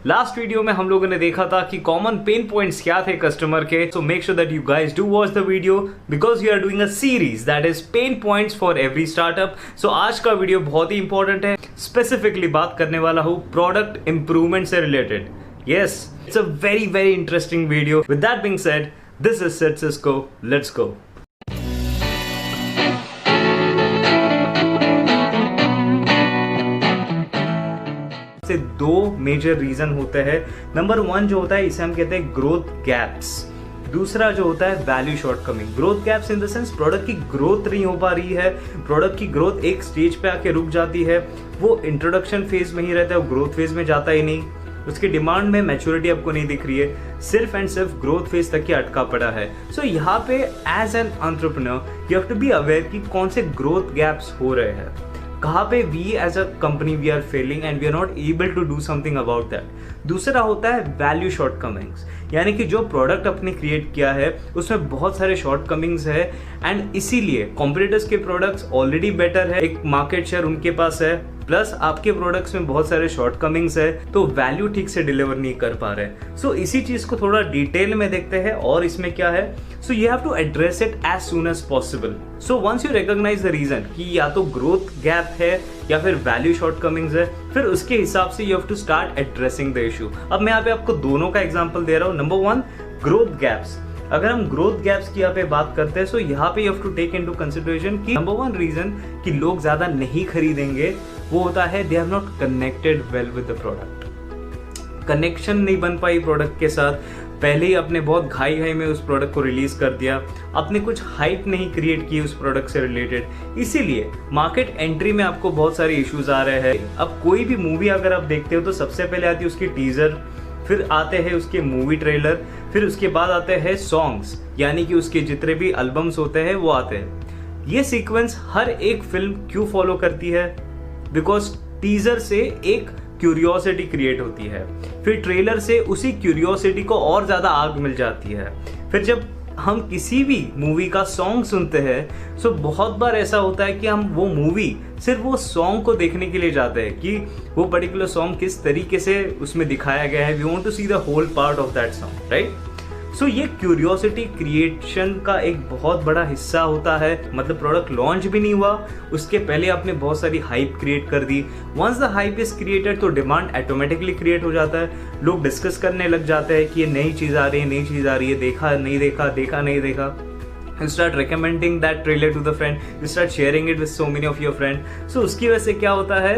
Last video में हम लोगों ने देखा था कि कॉमन पेन पॉइंट्स क्या थे कस्टमर के। So make sure that you guys do watch the video because you are doing a series that is pain points for every startup. So आज का वीडियो बहुत ही इंपॉर्टेंट है। स्पेसिफिकली बात करने वाला हूँ प्रोडक्ट इंप्रूवमेंट से related. Yes, it's a very interesting video. With that being said, this is set Cisco, let's go. से दो मेजर रीजन होते हैं। नंबर वन जो होता है इसे हम कहते हैं ग्रोथ गैप्स। दूसरा जो होता है value shortcoming. Growth gaps in the sense product की ग्रोथ नहीं हो पा रही है, प्रोडक्ट की ग्रोथ एक स्टेज पे आके रुक जाती है, वो इंट्रोडक्शन फेज में ही रहता है, वो ग्रोथ फेज में जाता ही नहीं, उसकी डिमांड में मैच्योरिटी आपको नहीं दिख रही है, सिर्फ एंड सिर्फ ग्रोथ फेज तक ही अटका पड़ा है। सो यहाँ पे as an entrepreneur you have to be aware कि कौन से ग्रोथ गैप्स हो रहे हैं, कहाँ पे we as a company we are failing and we are not able to do something about that. दूसरा होता है वैल्यू शॉर्टकमिंग्स, यानी कि जो प्रोडक्ट आपने क्रिएट किया है उसमें बहुत सारे शॉर्टकमिंग्स है एंड इसीलिए कॉम्पिटिटर्स के प्रोडक्ट्स ऑलरेडी बेटर है, एक मार्केट शेयर उनके पास है, प्लस आपके प्रोडक्ट्स में बहुत सारे शॉर्टकमिंग्स है, तो वैल्यू ठीक से डिलीवर नहीं कर पा रहे। सो इसी चीज को थोड़ा डिटेल में देखते हैं और इसमें क्या है। So you have to address it as soon as possible. So once you recognize the reason कि या तो ग्रोथ गैप है या फिर वैल्यू शॉर्टकमिंग्स है, फिर उसके हिसाब से you have to start addressing the issue. अब मैं यहाँ पे आपको दोनों का एग्जांपल दे रहा हूँ। Number one, growth gaps. अगर हम ग्रोथ गैप्स की यहाँ पे बात करते हैं, सो यहाँ पे you have to take into consideration कि नंबर वन रीजन कि लोग ज्यादा नहीं खरीदेंगे वो होता है they have not connected well with the product. Connection नहीं बन पाई प्रोडक्ट के साथ, पहले ही आपने बहुत घाई में उस प्रोडक्ट को रिलीज कर दिया, आपने कुछ हाइप नहीं क्रिएट की उस प्रोडक्ट से रिलेटेड, इसीलिए मार्केट एंट्री में आपको बहुत सारे इश्यूज आ रहे हैं। अब कोई भी मूवी अगर आप देखते हो तो सबसे पहले आती है उसकी टीजर, फिर आते हैं उसके मूवी ट्रेलर, फिर उसके बाद आते हैं सॉन्ग्स, यानी कि उसके जितने भी एल्बम्स होते हैं वो आते हैं। ये सीक्वेंस हर एक फिल्म क्यों फॉलो करती है? बिकॉज टीजर से एक क्यूरियोसिटी क्रिएट होती है, फिर ट्रेलर से उसी क्यूरियोसिटी को और ज्यादा आग मिल जाती है, फिर जब हम किसी भी मूवी का सॉन्ग सुनते हैं सो बहुत बार ऐसा होता है कि हम वो मूवी सिर्फ वो सॉन्ग को देखने के लिए जाते हैं कि वो पर्टिकुलर सॉन्ग किस तरीके से उसमें दिखाया गया है। We want to see the whole part of that song, right? So ये क्यूरियोसिटी क्रिएशन का एक बहुत बड़ा हिस्सा होता है। मतलब प्रोडक्ट लॉन्च भी नहीं हुआ, उसके पहले आपने बहुत सारी हाइप क्रिएट कर दी। Once the hype is created तो डिमांड ऑटोमेटिकली क्रिएट हो जाता है, लोग डिस्कस करने लग जाते हैं कि ये नई चीज आ रही है, नई चीज आ रही है, देखा नहीं देखा, देखा नहीं देखा। You start recommending that trailer to the friend, you start sharing it with so many of your friends. So उसकी वजह से क्या होता है,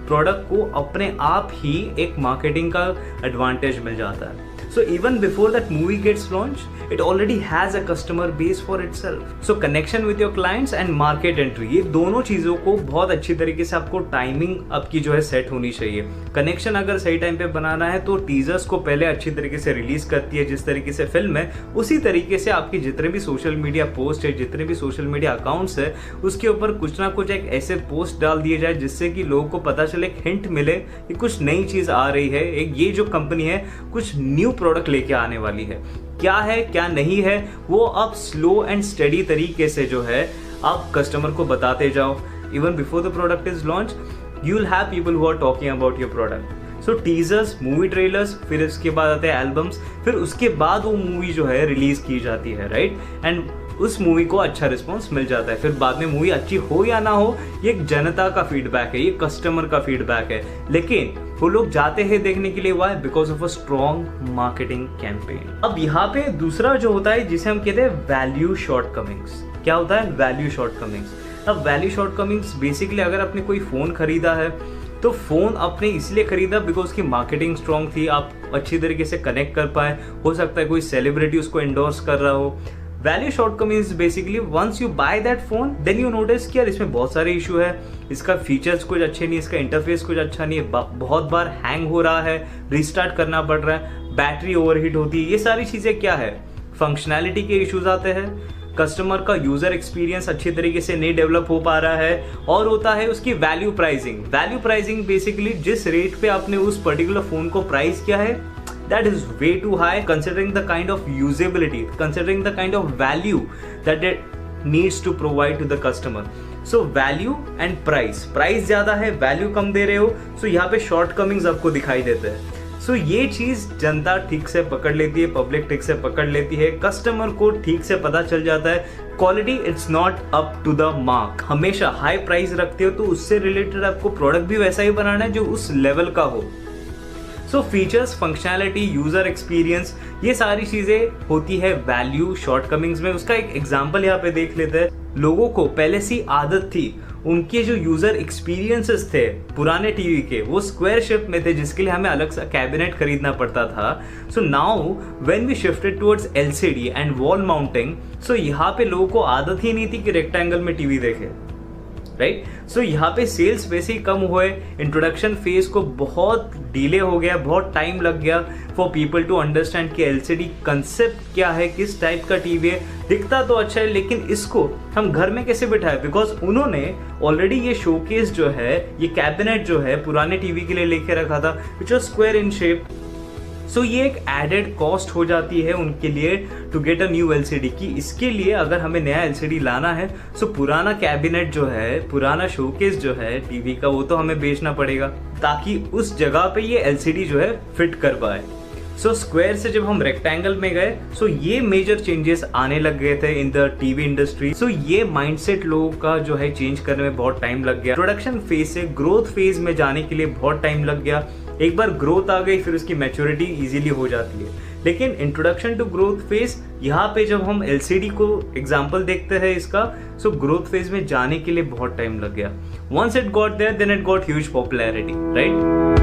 प्रोडक्ट को अपने आप ही एक मार्केटिंग का एडवांटेज मिल जाता है। So even before that movie gets launched, it already has a customer base for itself. So connection with your clients and market entry, ये दोनों चीजों को बहुत अच्छी तरीके से आपको टाइमिंग आपकी जो है सेट होनी चाहिए। कनेक्शन अगर सही टाइम पे बनाना है तो टीजर्स को पहले अच्छी तरीके से रिलीज करती है, जिस तरीके से फिल्म है उसी तरीके से आपकी जितने भी सोशल मीडिया पोस्ट है, जितने भी सोशल मीडिया अकाउंट्स है, उसके ऊपर कुछ ना कुछ एक ऐसे पोस्ट डाल दिए जाए जिससे कि लोगों को पता चले, एक हिंट मिले कि कुछ नई चीज आ रही है, एक ये जो कंपनी है कुछ न्यू प्रोडक्ट लेके आने वाली है। क्या है क्या नहीं है वो अब स्लो एंड स्टेडी तरीके से जो है आप कस्टमर को बताते जाओ। Even before the product is launch you will have people who are talking about your product. So teasers, movie trailers, फिर उसके बाद आते हैं एल्बम्स, फिर उसके बाद वो मूवी जो है रिलीज की जाती है, राइट? एंड उस मूवी को अच्छा रिस्पॉन्स मिल जाता है। फिर बाद में मूवी अच्छी हो या ना हो ये एक जनता का फीडबैक है, ये कस्टमर का फीडबैक है, लेकिन वो लोग जाते हैं देखने के लिए। Why? Because of a strong marketing campaign. अब यहाँ पे दूसरा जो होता है जिसे हम कहते हैं वैल्यू शॉर्टकमिंग्स। क्या होता है वैल्यू शॉर्टकमिंग्स? अब वैल्यू शॉर्टकमिंग्स बेसिकली अगर आपने कोई फोन खरीदा है तो फोन आपने इसलिए खरीदा बिकॉज की मार्केटिंग स्ट्रॉन्ग थी, आप अच्छी तरीके से कनेक्ट कर पाए, हो सकता है कोई सेलिब्रिटी उसको एंडोर्स कर रहा हो। Value shortcoming is basically once you buy that phone then you notice कि यार इसमें बहुत सारे इशू है, इसका फीचर्स कुछ अच्छे नहीं, इसका इंटरफेस कुछ अच्छा नहीं है, बहुत बार हैंग हो रहा है, रिस्टार्ट करना पड़ रहा है, बैटरी ओवरहीट होती है। ये सारी चीजें क्या है, फंक्शनैलिटी के इश्यूज आते हैं, कस्टमर का यूजर एक्सपीरियंस अच्छी तरीके से नहीं डेवलप हो पा रहा है, और होता है उसकी value pricing. Value pricing basically जिस रेट पे आपने उस पर्टिकुलर फोन को प्राइस किया है that is way too high considering the kind of usability, considering the kind of value that it needs to provide to the customer. So value and price ज्यादा है, value कम दे रहे हो, so यहाँ पे shortcomings आपको दिखाई देते हैं। सो ये चीज जनता ठीक से पकड़ लेती है, पब्लिक ठीक से पकड़ लेती है, कस्टमर को ठीक से पता चल जाता है quality it's not up to the mark. हमेशा हाई प्राइस रखते हो तो उससे रिलेटेड आपको प्रोडक्ट भी वैसा ही बनाना है जो उस लेवल का हो। सो फीचर्स, फंक्शनैलिटी, यूजर एक्सपीरियंस, ये सारी चीजें होती है वैल्यू शॉर्टकमिंग्स में। उसका एक एग्जांपल यहाँ पे देख लेते हैं। लोगों को पहले से आदत थी, उनके जो यूजर एक्सपीरियंसेस थे पुराने टीवी के वो स्क्वायर शेप में थे, जिसके लिए हमें अलग सा कैबिनेट खरीदना पड़ता था। So now when we shifted towards LCD and wall mounting, so यहाँ पे लोगों को आदत ही नहीं थी कि रेक्टेंगल में टीवी देखे, राइट। सो यहाँ पे सेल्स वैसे ही कम हुए, इंट्रोडक्शन फेज को बहुत डिले हो गया, बहुत टाइम लग गया फॉर पीपल टू अंडरस्टैंड कि एलसीडी कंसेप्ट क्या है, किस टाइप का टीवी है। दिखता तो अच्छा है लेकिन इसको हम घर में कैसे बिठाए, बिकॉज उन्होंने ऑलरेडी ये शोकेस जो है, ये कैबिनेट जो है पुराने टीवी के लिए लेके रखा था which was square in shape. So ये एक एडेड कॉस्ट हो जाती है उनके लिए to get a new LCD की इसके लिए अगर हमें नया एलसीडी लाना है सो पुराना कैबिनेट जो है, पुराना शोकेस जो है टीवी का, वो तो हमें बेचना पड़ेगा ताकि उस जगह पे ये एलसीडी जो है फिट कर पाए। सो स्क्वायर से जब हम रेक्टेंगल में गए सो ये मेजर चेंजेस आने लग गए थे इन द टीवी इंडस्ट्री। सो ये माइंडसेट लोगों का जो है चेंज करने में बहुत टाइम लग गया। प्रोडक्शन फेज से ग्रोथ फेज में जाने के लिए बहुत टाइम लग गया। एक बार ग्रोथ आ गई फिर उसकी मैच्योरिटी इजीली हो जाती है। लेकिन इंट्रोडक्शन टू ग्रोथ फेज, यहाँ पे जब हम एलसीडी को एग्जांपल देखते हैं इसका, सो ग्रोथ फेज में जाने के लिए बहुत टाइम लग गया। Once it got there then it got huge popularity, right.